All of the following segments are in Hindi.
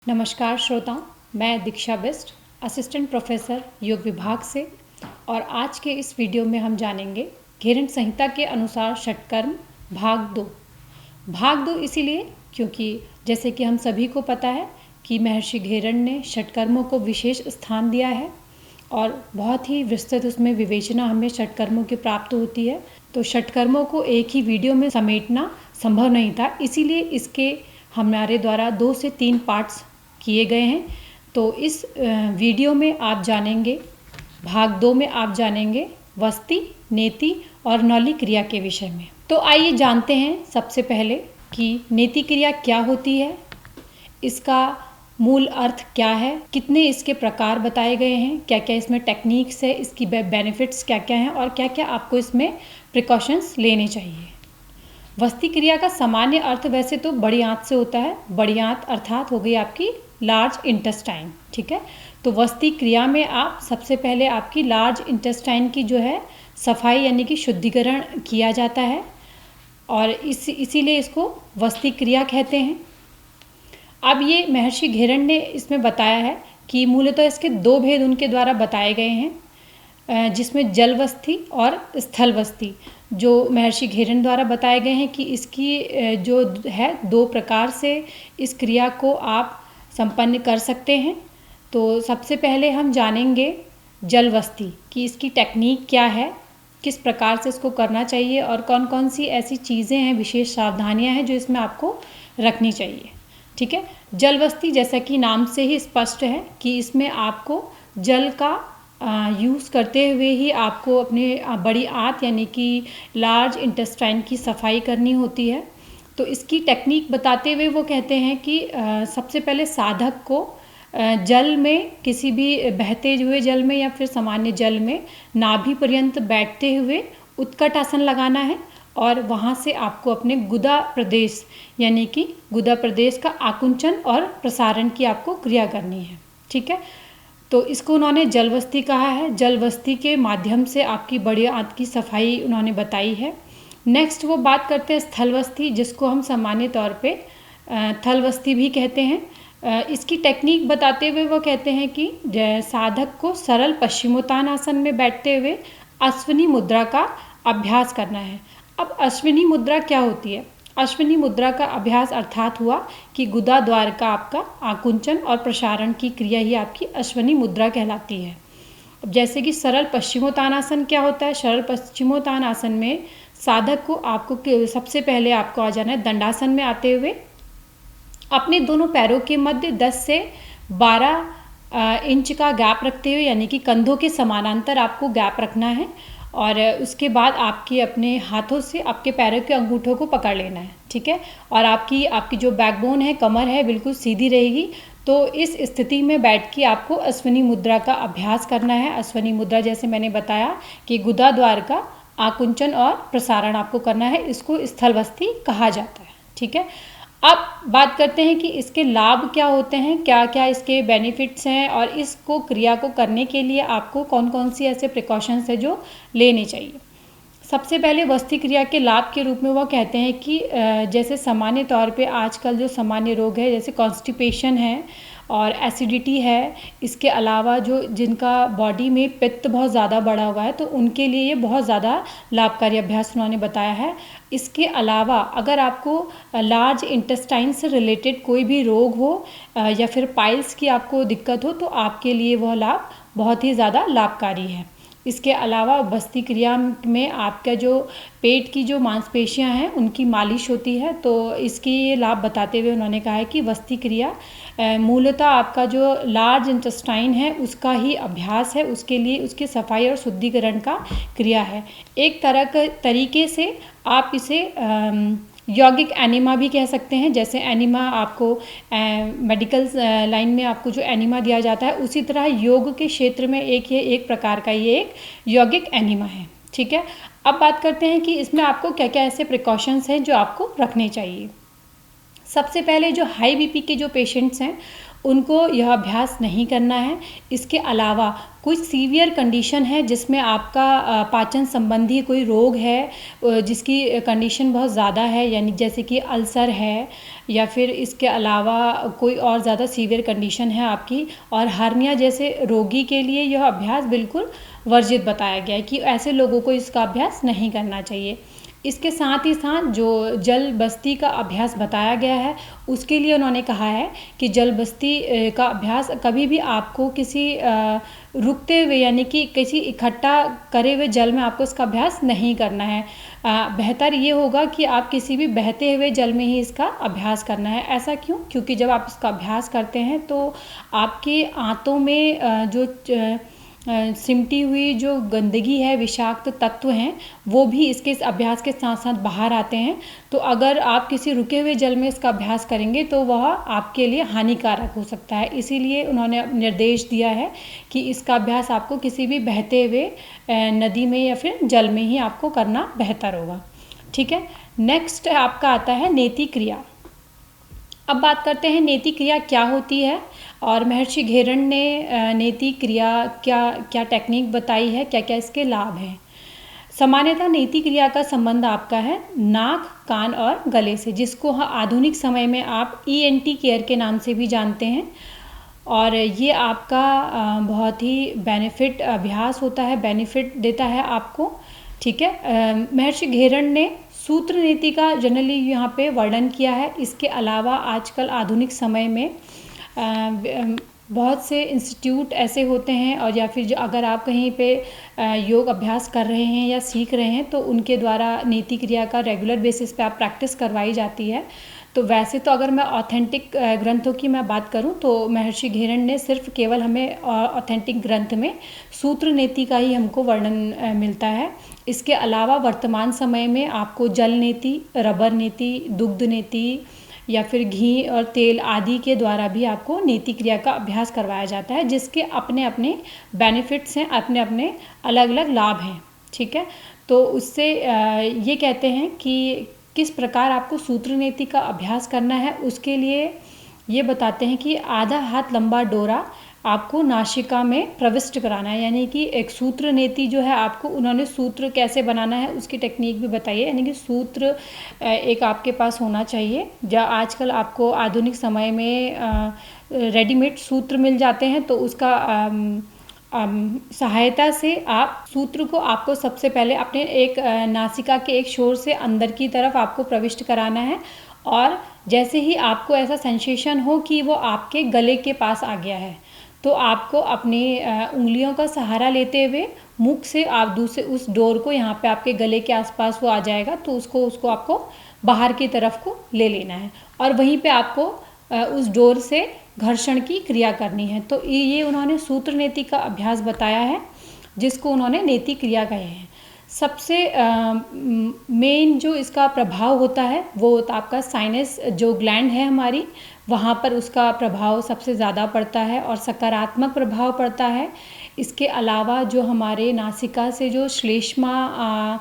नमस्कार श्रोताओं, मैं दीक्षा बिस्ट, असिस्टेंट प्रोफेसर योग विभाग से। और आज के इस वीडियो में हम जानेंगे घेरन संहिता के अनुसार षटकर्म भाग 2 इसीलिए क्योंकि जैसे कि हम सभी को पता है कि महर्षि घेरन ने षटकर्मों को विशेष स्थान दिया है और बहुत ही विस्तृत उसमें विवेचना हमें षटकर्मों की प्राप्त होती है। तो षटकर्मों को एक ही वीडियो में समेटना संभव नहीं था, इसीलिए इसके हमारे द्वारा 2 से 3 पार्ट्स किए गए हैं। तो इस वीडियो में आप जानेंगे, भाग 2 में आप जानेंगे वस्ति, नेति और नौली क्रिया के विषय में। तो आइए जानते हैं सबसे पहले कि नेति क्रिया क्या होती है, इसका मूल अर्थ क्या है, कितने इसके प्रकार बताए गए हैं, क्या क्या इसमें टेक्निक्स है, इसकी बेनिफिट्स क्या क्या हैं और क्या क्या आपको इसमें प्रिकॉशंस लेने चाहिए। वस्ति क्रिया का सामान्य अर्थ वैसे तो बड़ी आंत से होता है। बड़ी आंत अर्थात हो गई आपकी लार्ज इंटेस्टाइन, ठीक है। तो वस्ति क्रिया में आप सबसे पहले आपकी लार्ज इंटेस्टाइन की जो है सफाई यानी कि शुद्धिकरण किया जाता है और इसीलिए इसको वस्ति क्रिया कहते हैं। अब ये महर्षि घेरन ने इसमें बताया है कि मूलतः इसके 2 भेद उनके द्वारा बताए गए हैं, जिसमें जलवस्ति और स्थलवस्ति जो महर्षि घेरन द्वारा बताए गए हैं कि इसकी जो है 2 प्रकार से इस क्रिया को आप संपन्न कर सकते हैं। तो सबसे पहले हम जानेंगे जलवस्ति कि इसकी टेक्निक क्या है, किस प्रकार से इसको करना चाहिए और कौन कौन सी ऐसी चीज़ें हैं, विशेष सावधानियां हैं जो इसमें आपको रखनी चाहिए, ठीक है। जलवस्ति जैसा कि नाम से ही स्पष्ट है कि इसमें आपको जल का यूज़ करते हुए ही आपको अपने बड़ी आंत यानी कि लार्ज इंटेस्टाइन की सफाई करनी होती है। तो इसकी टेक्निक बताते हुए वो कहते हैं कि सबसे पहले साधक को जल में, किसी भी बहते हुए जल में या फिर सामान्य जल में नाभि पर्यंत बैठते हुए उत्कट आसन लगाना है और वहाँ से आपको अपने गुदा प्रदेश यानी कि गुदा प्रदेश का आकुंचन और प्रसारण की आपको क्रिया करनी है, ठीक है। तो इसको उन्होंने जलवस्ति कहा है। जलवस्ति के माध्यम से आपकी बड़ी आंत की सफाई उन्होंने बताई है। नेक्स्ट वो बात करते हैं स्थलवस्ति, जिसको हम सामान्य तौर पे थलवस्ति भी कहते हैं। इसकी टेक्निक बताते हुए वो कहते हैं कि साधक को सरल पश्चिमोत्तानासन में बैठते हुए अश्विनी मुद्रा का अभ्यास करना है। अब अश्विनी मुद्रा क्या होती है? अश्विनी मुद्रा का अभ्यास अर्थात हुआ कि गुदा द्वार का आपका आकुंचन और प्रसारण की क्रिया ही आपकी अश्विनी मुद्रा कहलाती है। अब जैसे कि सरल पश्चिमोत्तानासन क्या होता है? सरल पश्चिमोत्तानासन में साधक को आपको सबसे पहले आपको आ जाना है दंडासन में आते हुए अपने दोनों पैरों के मध्य 10 से 12 इंच का गैप रखते हुए यानी कि कंधों के समानांतर आपको गैप रखना है और उसके बाद आपके अपने हाथों से आपके पैरों के अंगूठों को पकड़ लेना है, ठीक है। और आपकी जो बैकबोन है, कमर है, बिल्कुल सीधी रहेगी। तो इस स्थिति में बैठ के आपको अश्विनी मुद्रा का अभ्यास करना है। अश्विनी मुद्रा जैसे मैंने बताया कि गुदा द्वार का आकुंचन और प्रसारण आपको करना है, इसको स्थलवस्ति कहा जाता है, ठीक है। अब बात करते हैं कि इसके लाभ क्या होते हैं, क्या क्या इसके बेनिफिट्स हैं और इसको क्रिया को करने के लिए आपको कौन कौन सी ऐसे प्रिकॉशंस है जो लेने चाहिए। सबसे पहले वस्ति क्रिया के लाभ के रूप में वो कहते हैं कि जैसे सामान्य तौर पे आजकल जो सामान्य रोग है जैसे कॉन्स्टिपेशन है और एसिडिटी है, इसके अलावा जो जिनका बॉडी में पित्त बहुत ज़्यादा बढ़ा हुआ है तो उनके लिए ये बहुत ज़्यादा लाभकारी अभ्यास उन्होंने बताया है। इसके अलावा अगर आपको लार्ज इंटेस्टाइन से रिलेटेड कोई भी रोग हो या फिर पाइल्स की आपको दिक्कत हो तो आपके लिए वह लाभ बहुत ही ज़्यादा लाभकारी है। इसके अलावा वस्ति क्रिया में आपका जो पेट की जो मांसपेशियां हैं उनकी मालिश होती है। तो इसकी ये लाभ बताते हुए उन्होंने कहा है कि वस्ति क्रिया मूलतः आपका जो लार्ज इंटेस्टाइन है उसका ही अभ्यास है, उसके लिए उसकी सफाई और शुद्धिकरण का क्रिया है। एक तरीके से आप इसे यौगिक एनिमा भी कह सकते हैं। जैसे एनिमा आपको मेडिकल लाइन में आपको जो एनिमा दिया जाता है उसी तरह योग के क्षेत्र में एक प्रकार का ये एक यौगिक एनिमा है, ठीक है। अब बात करते हैं कि इसमें आपको क्या क्या ऐसे प्रिकॉशंस हैं जो आपको रखने चाहिए। सबसे पहले जो हाई बीपी के जो पेशेंट्स हैं उनको यह अभ्यास नहीं करना है। इसके अलावा कुछ सीवियर कंडीशन है जिसमें आपका पाचन संबंधी कोई रोग है जिसकी कंडीशन बहुत ज़्यादा है, यानी जैसे कि अल्सर है या फिर इसके अलावा कोई और ज़्यादा सीवियर कंडीशन है आपकी, और हार्निया जैसे रोगी के लिए यह अभ्यास बिल्कुल वर्जित बताया गया है कि ऐसे लोगों को इसका अभ्यास नहीं करना चाहिए। इसके साथ ही साथ जो जल बस्ती का अभ्यास बताया गया है उसके लिए उन्होंने कहा है कि जल बस्ती का अभ्यास कभी भी आपको किसी रुकते हुए यानी कि किसी इकट्ठा करे हुए जल में आपको इसका अभ्यास नहीं करना है। बेहतर ये होगा कि आप किसी भी बहते हुए जल में ही इसका अभ्यास करना है। ऐसा क्यों? क्योंकि जब आप इसका अभ्यास करते हैं तो आपके आंतों में जो सिमटी हुई जो गंदगी है, विषाक्त तत्व हैं, वो भी इसके इस अभ्यास के साथ साथ बाहर आते हैं। तो अगर आप किसी रुके हुए जल में इसका अभ्यास करेंगे तो वह आपके लिए हानिकारक हो सकता है। इसीलिए उन्होंने निर्देश दिया है कि इसका अभ्यास आपको किसी भी बहते हुए नदी में या फिर जल में ही आपको करना बेहतर होगा। ठीक है, नेक्स्ट आपका आता है नेति क्रिया। अब बात करते हैं नेति क्रिया क्या होती है और महर्षि घेरण ने नेति क्रिया क्या टेक्निक बताई है, क्या क्या इसके लाभ हैं। सामान्यतः नेति क्रिया का संबंध आपका है नाक, कान और गले से, जिसको आधुनिक समय में आप ENT केयर के नाम से भी जानते हैं। और ये आपका बहुत ही बेनिफिट अभ्यास होता है, बेनिफिट देता है आपको। ठीक है, महर्षि घेरण ने सूत्र नीति का जनरली यहाँ पे वर्णन किया है। इसके अलावा आजकल आधुनिक समय में बहुत से इंस्टीट्यूट ऐसे होते हैं और या फिर जो अगर आप कहीं पे योग अभ्यास कर रहे हैं या सीख रहे हैं तो उनके द्वारा नीति क्रिया का रेगुलर बेसिस पे आप प्रैक्टिस करवाई जाती है। तो वैसे तो अगर मैं ऑथेंटिक ग्रंथों की मैं बात करूं तो महर्षि घेरण ने सिर्फ केवल हमें ऑथेंटिक ग्रंथ में सूत्र नीति का ही हमको वर्णन मिलता है। इसके अलावा वर्तमान समय में आपको जल नीति, रबर नीति, दुग्ध नीति या फिर घी और तेल आदि के द्वारा भी आपको नीति क्रिया का अभ्यास करवाया जाता है, जिसके अपने अपने बेनिफिट्स हैं, अपने अपने अलग अलग लाभ हैं। ठीक है, तो उससे ये कहते हैं कि किस प्रकार आपको सूत्र नीति का अभ्यास करना है। उसके लिए ये बताते हैं कि आधा हाथ लंबा डोरा आपको नासिका में प्रविष्ट कराना है, यानी कि एक सूत्र नीति जो है आपको उन्होंने सूत्र कैसे बनाना है उसकी टेक्निक भी बताई है। यानी कि सूत्र एक आपके पास होना चाहिए। जब आजकल आपको आधुनिक समय में रेडीमेड सूत्र मिल जाते हैं तो उसका सहायता से आप सूत्र को आपको सबसे पहले अपने एक नासिका के एक छोर से अंदर की तरफ आपको प्रविष्ट कराना है और जैसे ही आपको ऐसा सेंसेशन हो कि वो आपके गले के पास आ गया है तो आपको अपनी उंगलियों का सहारा लेते हुए मुख से आप दूसरे उस डोर को यहाँ पे आपके गले के आसपास वो आ जाएगा तो उसको आपको बाहर की तरफ को ले लेना है और वहीं पे आपको उस डोर से घर्षण की क्रिया करनी है। तो ये उन्होंने सूत्र नीति का अभ्यास बताया है जिसको उन्होंने नीति क्रिया कहे हैं। सबसे मेन जो इसका प्रभाव होता है वो होता आपका साइनस जो ग्लैंड है हमारी, वहाँ पर उसका प्रभाव सबसे ज़्यादा पड़ता है और सकारात्मक प्रभाव पड़ता है। इसके अलावा जो हमारे नासिका से जो श्लेष्मा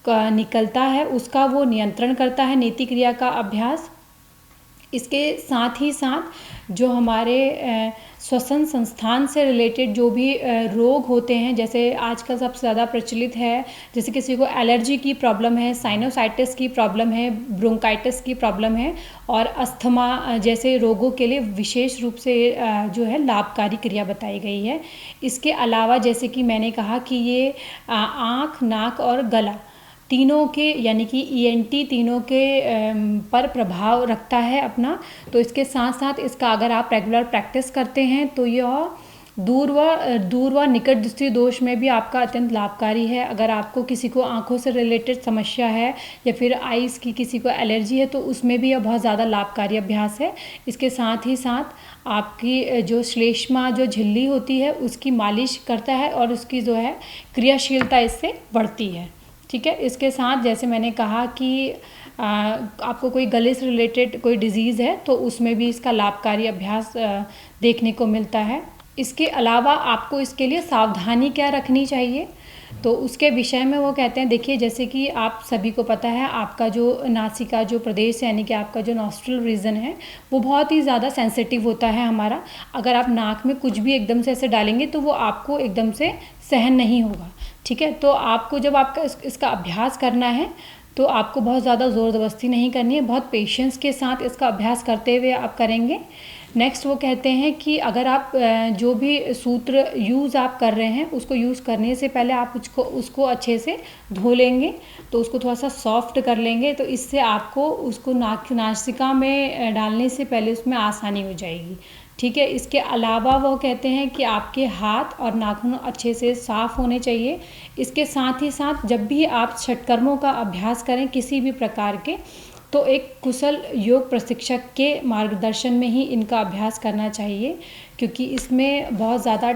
निकलता है उसका वो नियंत्रण करता है नीति क्रिया का अभ्यास। इसके साथ ही साथ जो हमारे श्वसन संस्थान से रिलेटेड जो भी रोग होते हैं, जैसे आजकल सबसे ज़्यादा प्रचलित है, जैसे किसी को एलर्जी की प्रॉब्लम है, साइनोसाइटिस की प्रॉब्लम है, ब्रोंकाइटिस की प्रॉब्लम है और अस्थमा जैसे रोगों के लिए विशेष रूप से जो है लाभकारी क्रिया बताई गई है। इसके अलावा जैसे कि मैंने कहा कि ये आँख, नाक और गला तीनों के यानी कि ENT तीनों के पर प्रभाव रखता है अपना। तो इसके साथ साथ इसका अगर आप रेगुलर प्रैक्टिस करते हैं तो यह दूर व निकट दृष्टि दोष में भी आपका अत्यंत लाभकारी है। अगर आपको किसी को आँखों से रिलेटेड समस्या है या फिर आइज़ की किसी को एलर्जी है तो उसमें भी यह बहुत ज़्यादा लाभकारी अभ्यास है। इसके साथ ही साथ आपकी जो श्लेष्मा जो झिल्ली होती है उसकी मालिश करता है और उसकी जो है क्रियाशीलता इससे बढ़ती है। ठीक है, इसके साथ जैसे मैंने कहा कि आपको कोई गले से रिलेटेड कोई डिजीज़ है तो उसमें भी इसका लाभकारी अभ्यास देखने को मिलता है। इसके अलावा आपको इसके लिए सावधानी क्या रखनी चाहिए, तो उसके विषय में वो कहते हैं, देखिए जैसे कि आप सभी को पता है, आपका जो नासिका जो प्रदेश है, यानी कि आपका जो नॉस्ट्रल रीजन है, वो बहुत ही ज़्यादा सेंसिटिव होता है हमारा। अगर आप नाक में कुछ भी एकदम से ऐसे डालेंगे तो वो आपको एकदम से सहन नहीं होगा, ठीक है। तो आपको जब आपका इसका अभ्यास करना है तो आपको बहुत ज़्यादा ज़ोर ज़बरदस्ती नहीं करनी है, बहुत पेशेंस के साथ इसका अभ्यास करते हुए आप करेंगे। नेक्स्ट वो कहते हैं कि अगर आप जो भी सूत्र यूज़ आप कर रहे हैं उसको यूज़ करने से पहले आप उसको अच्छे से धो लेंगे, तो उसको थोड़ा सा सॉफ्ट कर लेंगे, तो इससे आपको उसको नासिका में डालने से पहले उसमें आसानी हो जाएगी, ठीक है। इसके अलावा वो कहते हैं कि आपके हाथ और नाखून अच्छे से साफ़ होने चाहिए। इसके साथ ही साथ जब भी आप षटकर्मों का अभ्यास करें किसी भी प्रकार के, तो एक कुशल योग प्रशिक्षक के मार्गदर्शन में ही इनका अभ्यास करना चाहिए, क्योंकि इसमें बहुत ज़्यादा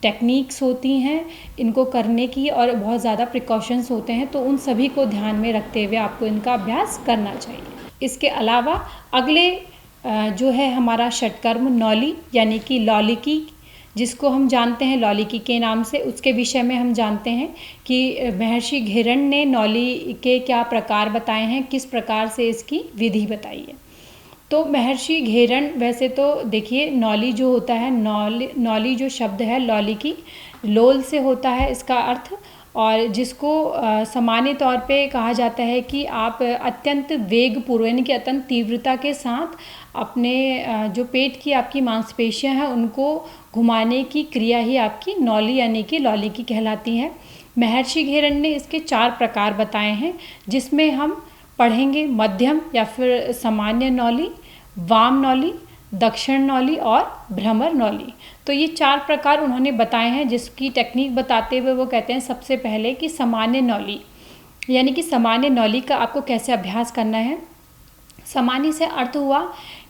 टेक्निक्स होती हैं इनको करने की और बहुत ज़्यादा प्रिकॉशंस होते हैं, तो उन सभी को ध्यान में रखते हुए आपको इनका अभ्यास करना चाहिए। इसके अलावा अगले जो है हमारा षटकर्म नौली यानी कि लौलिकी, जिसको हम जानते हैं लौलिकी के नाम से, उसके विषय में हम जानते हैं कि महर्षि घेरण ने नौली के क्या प्रकार बताए हैं, किस प्रकार से इसकी विधि बताई है। तो महर्षि घेरण, वैसे तो देखिए नौली जो होता है, नौली जो शब्द है लौलिकी, लोल से होता है इसका अर्थ, और जिसको सामान्य तौर पे कहा जाता है कि आप अत्यंत वेगपूर्वक यानी कि अत्यंत तीव्रता के साथ अपने जो पेट की आपकी मांसपेशियां हैं उनको घुमाने की क्रिया ही आपकी नौली यानी कि लौलिकी कहलाती है। महर्षि घेरण ने इसके 4 प्रकार बताए हैं, जिसमें हम पढ़ेंगे मध्यम या फिर सामान्य नौली, वाम नौली, दक्षिण नौली और भ्रमर नौली। तो ये 4 प्रकार उन्होंने बताए हैं, जिसकी टेक्निक बताते हुए वो कहते हैं सबसे पहले कि सामान्य नौली, यानी कि सामान्य नौली का आपको कैसे अभ्यास करना है। सामान्य से अर्थ हुआ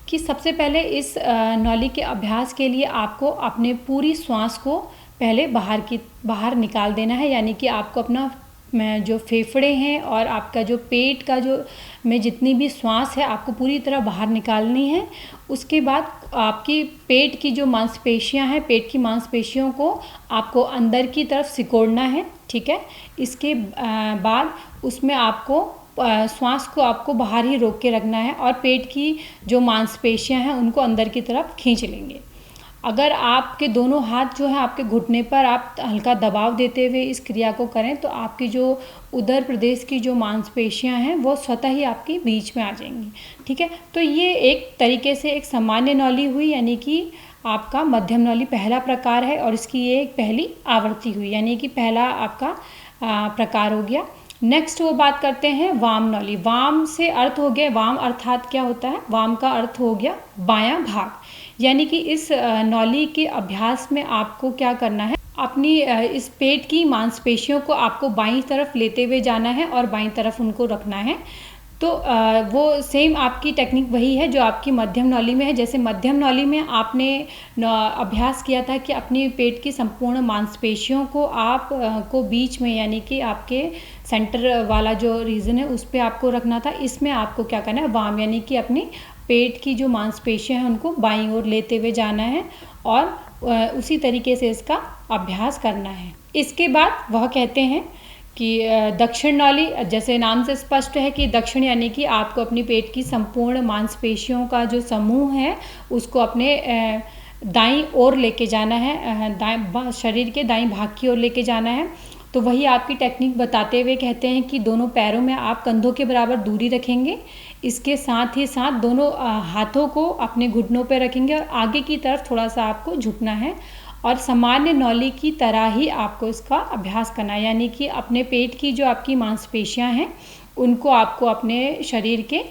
कि सबसे पहले इस नौली के अभ्यास के लिए आपको अपने पूरी श्वास को पहले बाहर निकाल देना है, यानी कि आपको अपना जो फेफड़े हैं और आपका जो पेट का जो में जितनी भी श्वास है आपको पूरी तरह बाहर निकालनी है। उसके बाद आपकी पेट की जो मांसपेशियां हैं, पेट की मांसपेशियों को आपको अंदर की तरफ सिकोड़ना है, ठीक है। इसके बाद उसमें आपको श्वास को आपको बाहर ही रोक के रखना है और पेट की जो मांसपेशियां हैं उनको अंदर की तरफ खींच लेंगे। अगर आपके दोनों हाथ जो है आपके घुटने पर आप हल्का दबाव देते हुए इस क्रिया को करें तो आपकी जो उदर प्रदेश की जो मांसपेशियां हैं वो स्वतः ही आपके बीच में आ जाएंगी, ठीक है। तो ये एक तरीके से एक सामान्य नौली हुई, यानी कि आपका मध्यम नौली पहला प्रकार है और इसकी ये एक पहली आवृत्ति हुई, यानी कि पहला आपका प्रकार हो गया। नेक्स्ट वो बात करते हैं वाम नौली। वाम से अर्थ हो गया, वाम अर्थात क्या होता है, वाम का अर्थ हो गया बायां भाग, यानी कि इस नौली के अभ्यास में आपको क्या करना है, अपनी इस पेट की मांसपेशियों को आपको बाईं तरफ लेते हुए जाना है और बाईं तरफ उनको रखना है। तो वो सेम आपकी टेक्निक वही है जो आपकी मध्यम नौली में है। जैसे मध्यम नौली में आपने अभ्यास किया था कि अपनी पेट की संपूर्ण मांसपेशियों को आप को बीच में, यानी कि आपके सेंटर वाला जो रीजन है उस पर आपको रखना था। इसमें आपको क्या करना है, वाम यानी कि अपनी पेट की जो मांसपेशियां हैं उनको बाईं ओर लेते हुए जाना है और उसी तरीके से इसका अभ्यास करना है। इसके बाद वह कहते हैं कि दक्षिण नौली, जैसे नाम से स्पष्ट है कि दक्षिण यानी कि आपको अपनी पेट की संपूर्ण मांसपेशियों का जो समूह है उसको अपने दाईं ओर लेके जाना है, शरीर के दाईं भाग की ओर लेके जाना है। तो वही आपकी टेक्निक बताते हुए कहते हैं कि दोनों पैरों में आप कंधों के बराबर दूरी रखेंगे, इसके साथ ही साथ दोनों हाथों को अपने घुटनों पर रखेंगे और आगे की तरफ थोड़ा सा आपको झुकना है और सामान्य नौली की तरह ही आपको इसका अभ्यास करना है, यानी कि अपने पेट की जो आपकी मांसपेशियां हैं उनको आपको अपने शरीर के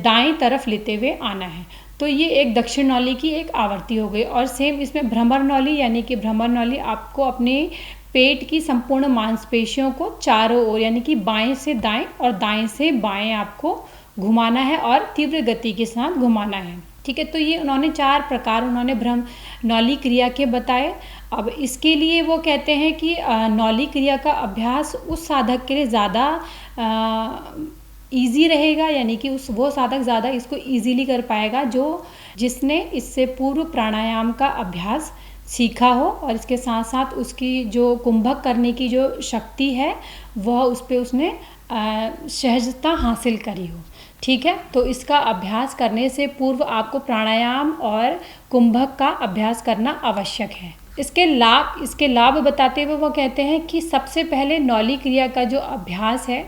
दाएं तरफ लेते हुए आना है। तो ये एक दक्षिण नौली की एक आवृत्ति हो गई। और सेम इसमें भ्रमर नौली, यानी कि भ्रमर नौली आपको अपने पेट की संपूर्ण मांसपेशियों को चारों ओर, यानी कि बाएं से दाएं और दाएं से बाएं आपको घुमाना है और तीव्र गति के साथ घुमाना है, ठीक है। तो ये उन्होंने 4 प्रकार उन्होंने भ्रम नौली क्रिया के बताए। अब इसके लिए वो कहते हैं कि नौली क्रिया का अभ्यास उस साधक के लिए ज़्यादा ईजी रहेगा, यानी कि वो साधक ज़्यादा इसको ईजीली कर पाएगा जिसने इससे पूर्व प्राणायाम का अभ्यास सीखा हो और इसके साथ साथ उसकी जो कुंभक करने की जो शक्ति है वह उस पर उसने सहजता हासिल करी हो। ठीक है, तो इसका अभ्यास करने से पूर्व आपको प्राणायाम और कुंभक का अभ्यास करना आवश्यक है। इसके लाभ बताते हुए वो कहते हैं कि सबसे पहले नौली क्रिया का जो अभ्यास है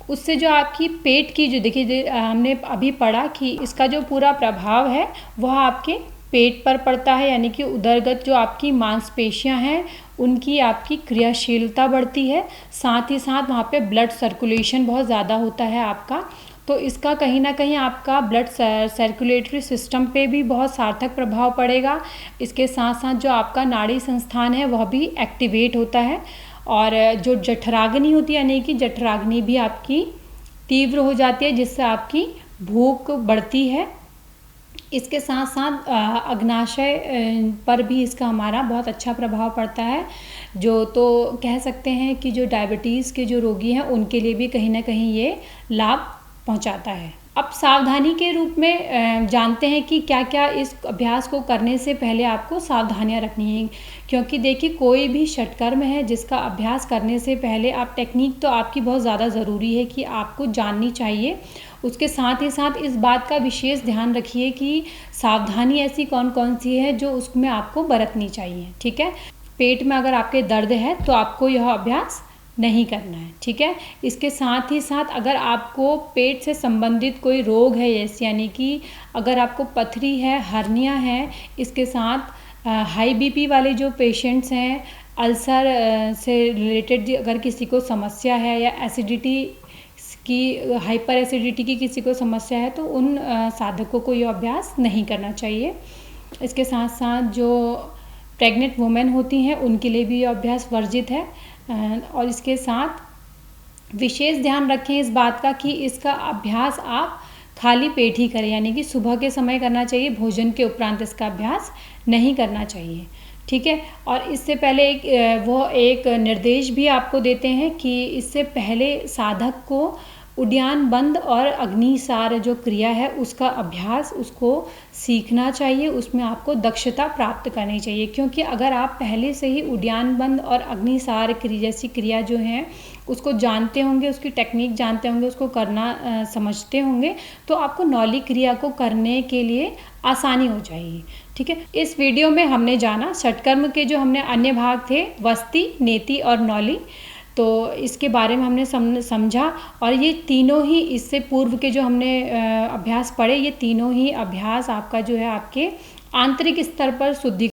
उससे जो आपकी पेट की जो देखिए हमने अभी पढ़ा कि इसका जो पूरा प्रभाव है वह आपके पेट पर पड़ता है, यानी कि उदरगत जो आपकी मांसपेशियां हैं उनकी आपकी क्रियाशीलता बढ़ती है, साथ ही साथ वहाँ पे ब्लड सर्कुलेशन बहुत ज़्यादा होता है आपका। तो इसका कहीं ना कहीं आपका ब्लड सर्कुलेटरी सिस्टम पे भी बहुत सार्थक प्रभाव पड़ेगा। इसके साथ साथ जो आपका नाड़ी संस्थान है वह भी एक्टिवेट होता है और जो जठराग्नि होती है यानी कि जठराग्नि भी आपकी तीव्र हो जाती है, जिससे आपकी भूख बढ़ती है। इसके साथ साथ अग्नाशय पर भी इसका हमारा बहुत अच्छा प्रभाव पड़ता है, जो तो कह सकते हैं कि जो डायबिटीज़ के जो रोगी हैं उनके लिए भी कहीं ना कहीं ये लाभ पहुंचाता है। अब सावधानी के रूप में जानते हैं कि क्या क्या इस अभ्यास को करने से पहले आपको सावधानियां रखनी है, क्योंकि देखिए कोई भी षटकर्म है जिसका अभ्यास करने से पहले आप टेक्निक तो आपकी बहुत ज़्यादा ज़रूरी है कि आपको जाननी चाहिए। उसके साथ ही साथ इस बात का विशेष ध्यान रखिए कि सावधानी ऐसी कौन कौन सी है जो उसमें आपको बरतनी चाहिए। ठीक है, पेट में अगर आपके दर्द है तो आपको यह अभ्यास नहीं करना है। ठीक है, इसके साथ ही साथ अगर आपको पेट से संबंधित कोई रोग है जैसे यानी कि अगर आपको पथरी है, हर्निया है, इसके साथ हाई बीपी वाले जो पेशेंट्स हैं, अल्सर से रिलेटेड अगर किसी को समस्या है या एसिडिटी की हाइपर एसिडिटी की किसी को समस्या है तो उन साधकों को ये अभ्यास नहीं करना चाहिए। इसके साथ साथ जो प्रेग्नेंट वुमेन होती हैं उनके लिए भी ये अभ्यास वर्जित है। और इसके साथ विशेष ध्यान रखें इस बात का कि इसका अभ्यास आप खाली पेट ही करें, यानी कि सुबह के समय करना चाहिए, भोजन के उपरांत इसका अभ्यास नहीं करना चाहिए। ठीक है, और इससे पहले वो एक निर्देश भी आपको देते हैं कि इससे पहले साधक को उद्यान बंद और अग्निसार जो क्रिया है उसका अभ्यास उसको सीखना चाहिए, उसमें आपको दक्षता प्राप्त करनी चाहिए। क्योंकि अगर आप पहले से ही उद्यान बंद और अग्निसार क्रिया जैसी क्रिया जो हैं उसको जानते होंगे, उसकी टेक्निक जानते होंगे, उसको करना समझते होंगे, तो आपको नौली क्रिया को करने के लिए आसानी हो जाएगी। ठीक है, इस वीडियो में हमने जाना षटकर्म के जो हमने अन्य भाग थे वस्ती, नेति और नौली, तो इसके बारे में हमने समझा। और ये तीनों ही इससे पूर्व के जो हमने अभ्यास पढ़े, ये तीनों ही अभ्यास आपका जो है आपके आंतरिक स्तर पर शुद्धि